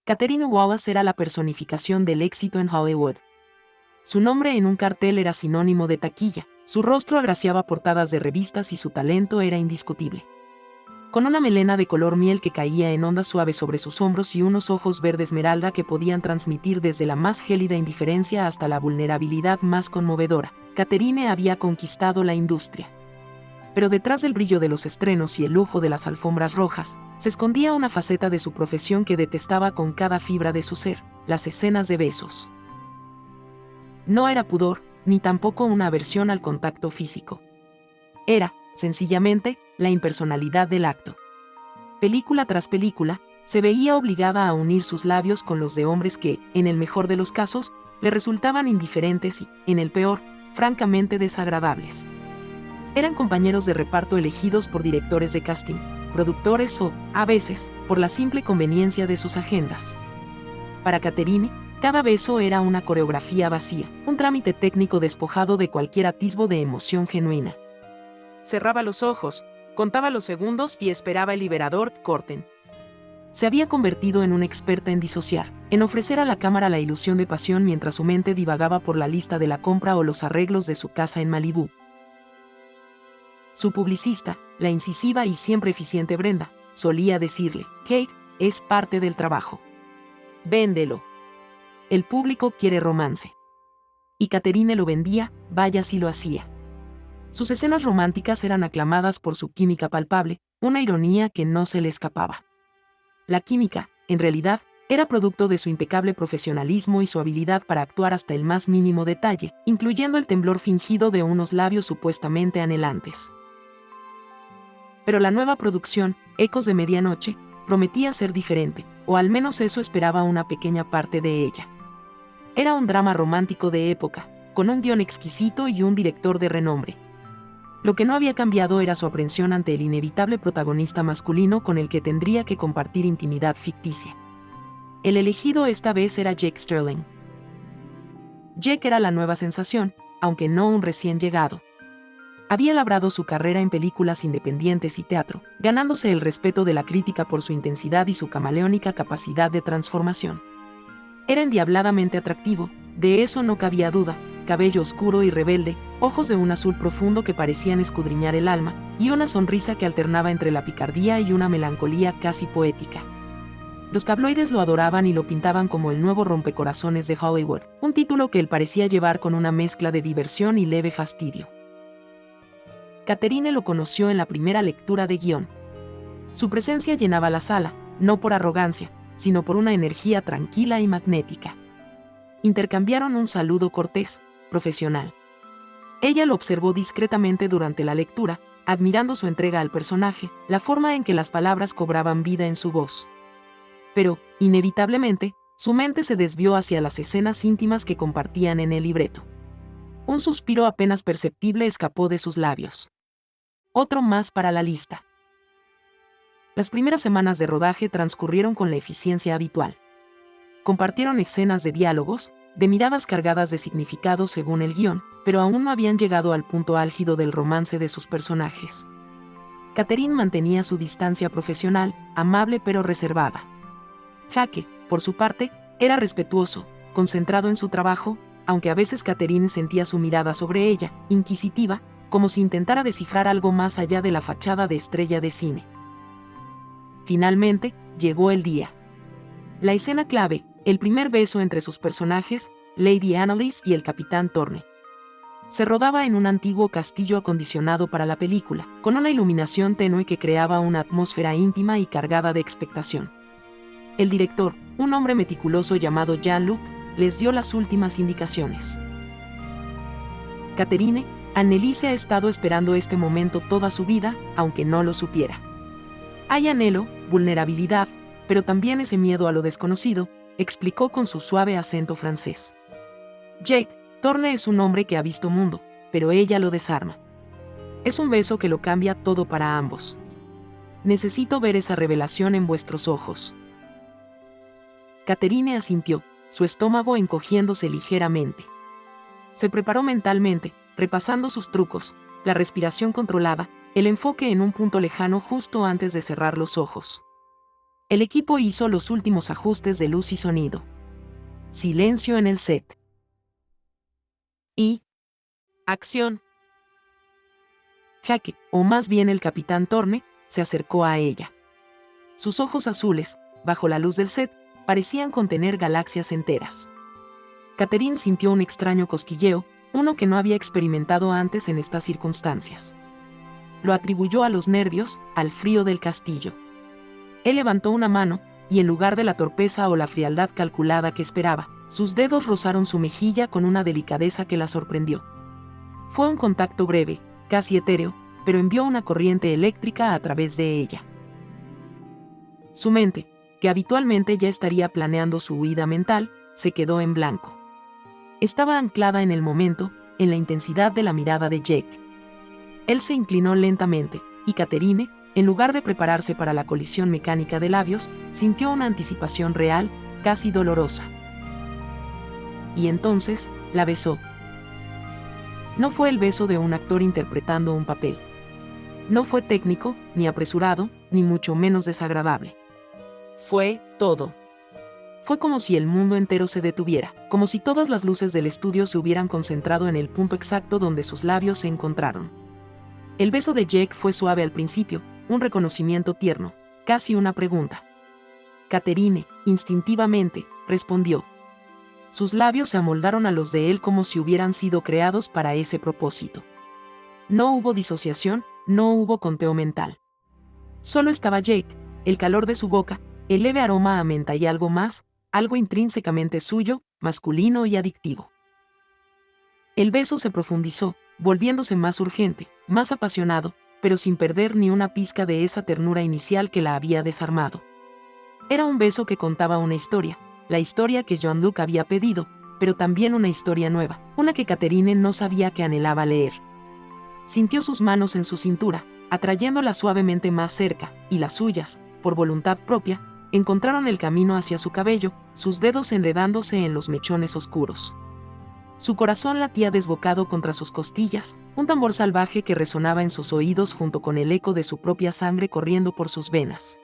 Catherine Wallace era la personificación del éxito en Hollywood. Su nombre en un cartel era sinónimo de taquilla, su rostro agraciaba portadas de revistas y su talento era indiscutible. Con una melena de color miel que caía en ondas suaves sobre sus hombros y unos ojos verde esmeralda que podían transmitir desde la más gélida indiferencia hasta la vulnerabilidad más conmovedora, Catherine había conquistado la industria. Pero detrás del brillo de los estrenos y el lujo de las alfombras rojas, se escondía una faceta de su profesión que detestaba con cada fibra de su ser: las escenas de besos. No era pudor, ni tampoco una aversión al contacto físico. Era, sencillamente, la impersonalidad del acto. Película tras película, se veía obligada a unir sus labios con los de hombres que, en el mejor de los casos, le resultaban indiferentes y, en el peor, francamente desagradables. Eran compañeros de reparto elegidos por directores de casting, productores o, a veces, por la simple conveniencia de sus agendas. Para Catherine, cada beso era una coreografía vacía, un trámite técnico despojado de cualquier atisbo de emoción genuina. Cerraba los ojos, contaba los segundos y esperaba el liberador corten. Se había convertido en una experta en disociar, en ofrecer a la cámara la ilusión de pasión mientras su mente divagaba por la lista de la compra o los arreglos de su casa en Malibú. Su publicista, la incisiva y siempre eficiente Brenda, solía decirle: Kate, es parte del trabajo. Véndelo. El público quiere romance. Y Catherine lo vendía, vaya si lo hacía. Sus escenas románticas eran aclamadas por su química palpable, una ironía que no se le escapaba. La química, en realidad, era producto de su impecable profesionalismo y su habilidad para actuar hasta el más mínimo detalle, incluyendo el temblor fingido de unos labios supuestamente anhelantes. Pero la nueva producción, Ecos de Medianoche, prometía ser diferente, o al menos eso esperaba una pequeña parte de ella. Era un drama romántico de época, con un guión exquisito y un director de renombre. Lo que no había cambiado era su aprensión ante el inevitable protagonista masculino con el que tendría que compartir intimidad ficticia. El elegido esta vez era Jake Sterling. Jake era la nueva sensación, aunque no un recién llegado. Había labrado su carrera en películas independientes y teatro, ganándose el respeto de la crítica por su intensidad y su camaleónica capacidad de transformación. Era endiabladamente atractivo, de eso no cabía duda: cabello oscuro y rebelde, ojos de un azul profundo que parecían escudriñar el alma, y una sonrisa que alternaba entre la picardía y una melancolía casi poética. Los tabloides lo adoraban y lo pintaban como el nuevo rompecorazones de Hollywood, un título que él parecía llevar con una mezcla de diversión y leve fastidio. Catherine lo conoció en la primera lectura de guión. Su presencia llenaba la sala, no por arrogancia, sino por una energía tranquila y magnética. Intercambiaron un saludo cortés, profesional. Ella lo observó discretamente durante la lectura, admirando su entrega al personaje, la forma en que las palabras cobraban vida en su voz. Pero, inevitablemente, su mente se desvió hacia las escenas íntimas que compartían en el libreto. Un suspiro apenas perceptible escapó de sus labios. Otro más para la lista. Las primeras semanas de rodaje transcurrieron con la eficiencia habitual. Compartieron escenas de diálogos, de miradas cargadas de significado según el guión, pero aún no habían llegado al punto álgido del romance de sus personajes. Catherine mantenía su distancia profesional, amable pero reservada. Jake, por su parte, era respetuoso, concentrado en su trabajo, aunque a veces Catherine sentía su mirada sobre ella, inquisitiva, como si intentara descifrar algo más allá de la fachada de estrella de cine. Finalmente, llegó el día. La escena clave, el primer beso entre sus personajes, Lady Annalise y el Capitán Thorne. Se rodaba en un antiguo castillo acondicionado para la película, con una iluminación tenue que creaba una atmósfera íntima y cargada de expectación. El director, un hombre meticuloso llamado Jean-Luc, les dio las últimas indicaciones. Catherine, Annelise ha estado esperando este momento toda su vida, aunque no lo supiera. Hay anhelo, vulnerabilidad, pero también ese miedo a lo desconocido, explicó con su suave acento francés. Jake, Thorne es un hombre que ha visto mundo, pero ella lo desarma. Es un beso que lo cambia todo para ambos. Necesito ver esa revelación en vuestros ojos. Catherine asintió, su estómago encogiéndose ligeramente. Se preparó mentalmente, repasando sus trucos, la respiración controlada, el enfoque en un punto lejano justo antes de cerrar los ojos. El equipo hizo los últimos ajustes de luz y sonido. Silencio en el set. Y... acción. Jake, o más bien el capitán Thorne, se acercó a ella. Sus ojos azules, bajo la luz del set, parecían contener galaxias enteras. Catherine sintió un extraño cosquilleo, uno que no había experimentado antes en estas circunstancias. Lo atribuyó a los nervios, al frío del castillo. Él levantó una mano, y en lugar de la torpeza o la frialdad calculada que esperaba, sus dedos rozaron su mejilla con una delicadeza que la sorprendió. Fue un contacto breve, casi etéreo, pero envió una corriente eléctrica a través de ella. Su mente, que habitualmente ya estaría planeando su huida mental, se quedó en blanco. Estaba anclada en el momento, en la intensidad de la mirada de Jake. Él se inclinó lentamente, y Catherine, en lugar de prepararse para la colisión mecánica de labios, sintió una anticipación real, casi dolorosa. Y entonces, la besó. No fue el beso de un actor interpretando un papel. No fue técnico, ni apresurado, ni mucho menos desagradable. Fue todo. Fue como si el mundo entero se detuviera, como si todas las luces del estudio se hubieran concentrado en el punto exacto donde sus labios se encontraron. El beso de Jake fue suave al principio, un reconocimiento tierno, casi una pregunta. Catherine, instintivamente, respondió. Sus labios se amoldaron a los de él como si hubieran sido creados para ese propósito. No hubo disociación, no hubo conteo mental. Solo estaba Jake, el calor de su boca, el leve aroma a menta y algo más, algo intrínsecamente suyo, masculino y adictivo. El beso se profundizó, volviéndose más urgente, más apasionado, pero sin perder ni una pizca de esa ternura inicial que la había desarmado. Era un beso que contaba una historia, la historia que Jean-Luc había pedido, pero también una historia nueva, una que Catherine no sabía que anhelaba leer. Sintió sus manos en su cintura, atrayéndola suavemente más cerca, y las suyas, por voluntad propia, encontraron el camino hacia su cabello, sus dedos enredándose en los mechones oscuros. Su corazón latía desbocado contra sus costillas, un tambor salvaje que resonaba en sus oídos junto con el eco de su propia sangre corriendo por sus venas.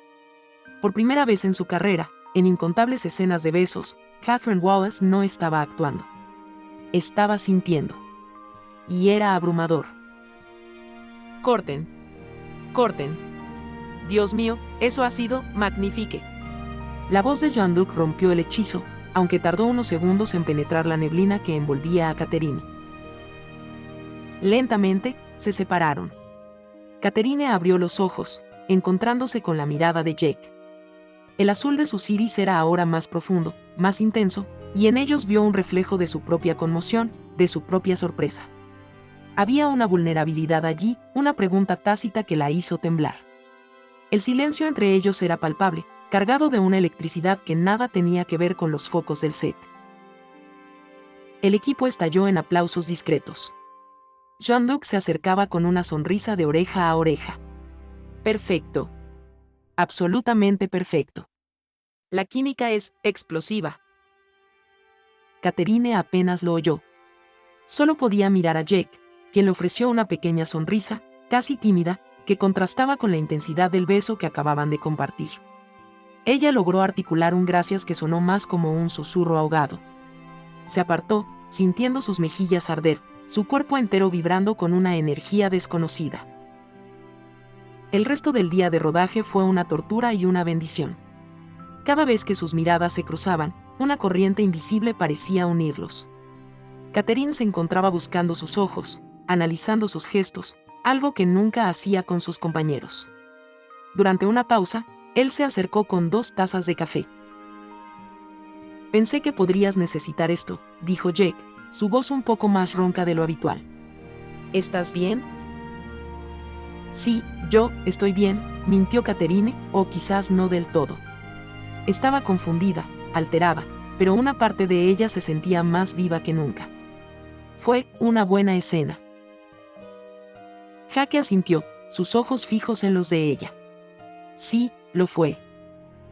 Por primera vez en su carrera, en incontables escenas de besos, Catherine Wallace no estaba actuando. Estaba sintiendo. Y era abrumador. Corten. Corten. Dios mío, eso ha sido magnifique. La voz de Jean-Luc rompió el hechizo, aunque tardó unos segundos en penetrar la neblina que envolvía a Catherine. Lentamente, se separaron. Catherine abrió los ojos, encontrándose con la mirada de Jake. El azul de sus iris era ahora más profundo, más intenso, y en ellos vio un reflejo de su propia conmoción, de su propia sorpresa. Había una vulnerabilidad allí, una pregunta tácita que la hizo temblar. El silencio entre ellos era palpable, cargado de una electricidad que nada tenía que ver con los focos del set. El equipo estalló en aplausos discretos. Jean-Luc se acercaba con una sonrisa de oreja a oreja. Perfecto. Absolutamente perfecto. La química es explosiva. Catherine apenas lo oyó. Solo podía mirar a Jake, quien le ofreció una pequeña sonrisa, casi tímida, que contrastaba con la intensidad del beso que acababan de compartir. Ella logró articular un gracias que sonó más como un susurro ahogado. Se apartó, sintiendo sus mejillas arder, su cuerpo entero vibrando con una energía desconocida. El resto del día de rodaje fue una tortura y una bendición. Cada vez que sus miradas se cruzaban, una corriente invisible parecía unirlos. Catherine se encontraba buscando sus ojos, analizando sus gestos, algo que nunca hacía con sus compañeros. Durante una pausa, él se acercó con 2 tazas de café. Pensé que podrías necesitar esto, dijo Jake, su voz un poco más ronca de lo habitual. ¿Estás bien? Sí, yo estoy bien, mintió Catherine, o quizás no del todo. Estaba confundida, alterada, pero una parte de ella se sentía más viva que nunca. Fue una buena escena. Jake asintió, sus ojos fijos en los de ella. Sí, lo fue.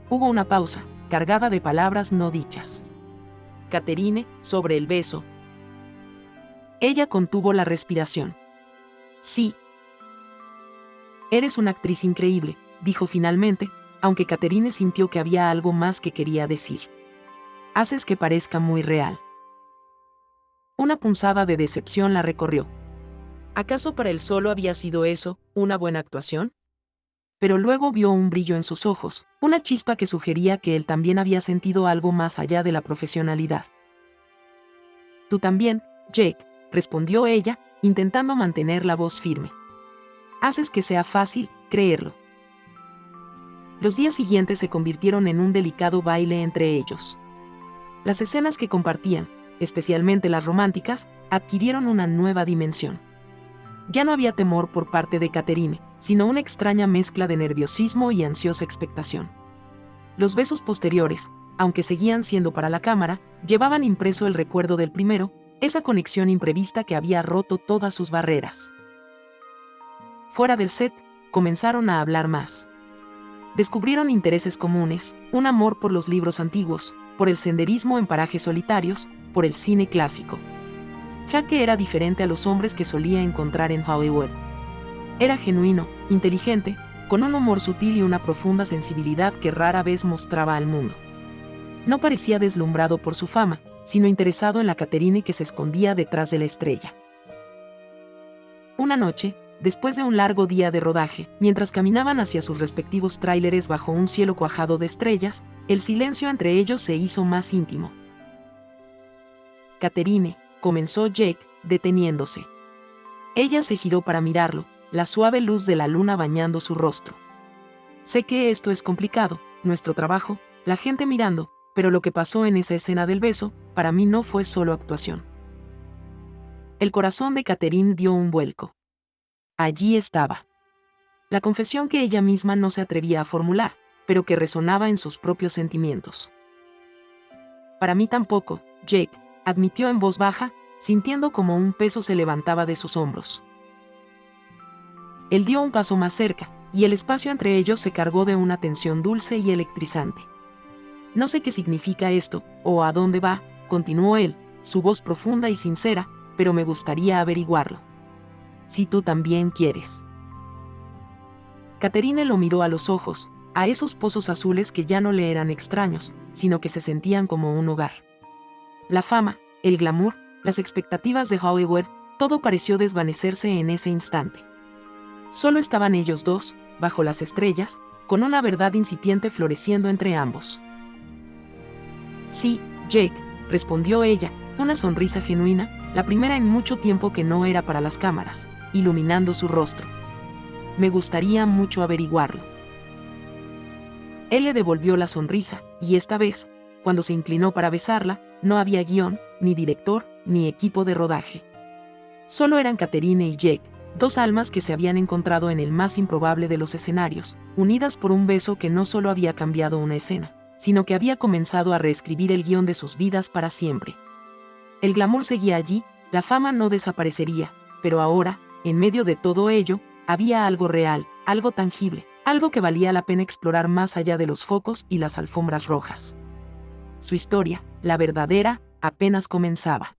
Hubo una pausa, cargada de palabras no dichas. Catherine, sobre el beso. Ella contuvo la respiración. Sí. Eres una actriz increíble, dijo finalmente, aunque Catherine sintió que había algo más que quería decir. Haces que parezca muy real. Una punzada de decepción la recorrió. ¿Acaso para él solo había sido eso, una buena actuación? Pero luego vio un brillo en sus ojos, una chispa que sugería que él también había sentido algo más allá de la profesionalidad. Tú también, Jake, respondió ella, intentando mantener la voz firme. Haces que sea fácil creerlo. Los días siguientes se convirtieron en un delicado baile entre ellos. Las escenas que compartían, especialmente las románticas, adquirieron una nueva dimensión. Ya no había temor por parte de Catherine, sino una extraña mezcla de nerviosismo y ansiosa expectación. Los besos posteriores, aunque seguían siendo para la cámara, llevaban impreso el recuerdo del primero, esa conexión imprevista que había roto todas sus barreras. Fuera del set, comenzaron a hablar más. Descubrieron intereses comunes, un amor por los libros antiguos, por el senderismo en parajes solitarios, por el cine clásico. Jake era diferente a los hombres que solía encontrar en Hollywood. Era genuino, inteligente, con un humor sutil y una profunda sensibilidad que rara vez mostraba al mundo. No parecía deslumbrado por su fama, sino interesado en la Catherine que se escondía detrás de la estrella. Una noche, después de un largo día de rodaje, mientras caminaban hacia sus respectivos tráileres bajo un cielo cuajado de estrellas, el silencio entre ellos se hizo más íntimo. Catherine, comenzó Jake, deteniéndose. Ella se giró para mirarlo, la suave luz de la luna bañando su rostro. Sé que esto es complicado, nuestro trabajo, la gente mirando, pero lo que pasó en esa escena del beso, para mí no fue solo actuación. El corazón de Catherine dio un vuelco. Allí estaba. La confesión que ella misma no se atrevía a formular, pero que resonaba en sus propios sentimientos. Para mí tampoco, Jake, admitió en voz baja, sintiendo como un peso se levantaba de sus hombros. Él dio un paso más cerca, y el espacio entre ellos se cargó de una tensión dulce y electrizante. No sé qué significa esto, o a dónde va, continuó él, su voz profunda y sincera, pero me gustaría averiguarlo. Si tú también quieres. Catherine lo miró a los ojos, a esos pozos azules que ya no le eran extraños, sino que se sentían como un hogar. La fama, el glamour, las expectativas de Hollywood, todo pareció desvanecerse en ese instante. Solo estaban ellos dos, bajo las estrellas, con una verdad incipiente floreciendo entre ambos. Sí, Jake, respondió ella, una sonrisa genuina, la primera en mucho tiempo que no era para las cámaras, iluminando su rostro. Me gustaría mucho averiguarlo. Él le devolvió la sonrisa, y esta vez, cuando se inclinó para besarla, no había guión, ni director, ni equipo de rodaje. Solo eran Catherine y Jake, dos almas que se habían encontrado en el más improbable de los escenarios, unidas por un beso que no solo había cambiado una escena, sino que había comenzado a reescribir el guión de sus vidas para siempre. El glamour seguía allí, la fama no desaparecería, pero ahora, en medio de todo ello, había algo real, algo tangible, algo que valía la pena explorar más allá de los focos y las alfombras rojas. Su historia, la verdadera, apenas comenzaba.